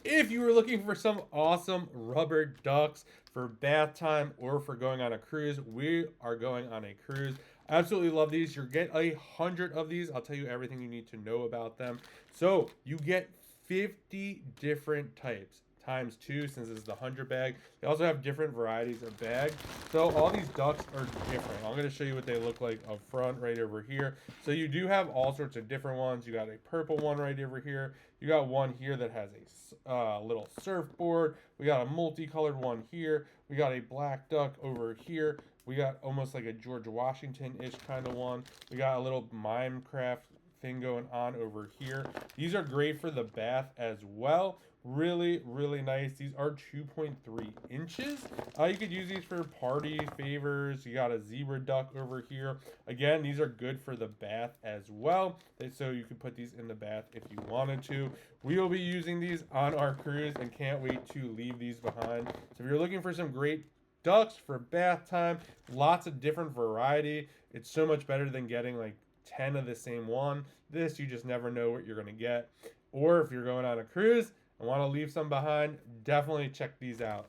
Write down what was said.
If you were looking for some awesome rubber ducks for bath time or for going on a cruise, we are going on a cruise. I absolutely love these. You're getting 100 of these. I'll tell you everything you need to know about them. So you get 50 different types times two since this is the 100 bag. They also have different varieties of bag. So all these ducks are different. I'm going to show you what they look like up front right over here. So you do have all sorts of different ones. You got a purple one right over here. You got one here that has a little surfboard. We got a multicolored one here. We got a black duck over here. We got almost like a George Washington-ish kind of one. We got a little Minecraft thing going on over here. These are great for the bath as well. Really, really nice. These are 2.3 inches. You could use these for party favors. You got a zebra duck over here. Again, these are good for the bath as well. So you could put these in the bath if you wanted to. We will be using these on our cruise and can't wait to leave these behind. So if you're looking for some great ducks for bath time, lots of different variety. It's so much better than getting like 10 of the same one. This, you just never know what you're going to get. Or if you're going on a cruise and want to leave some behind, definitely check these out.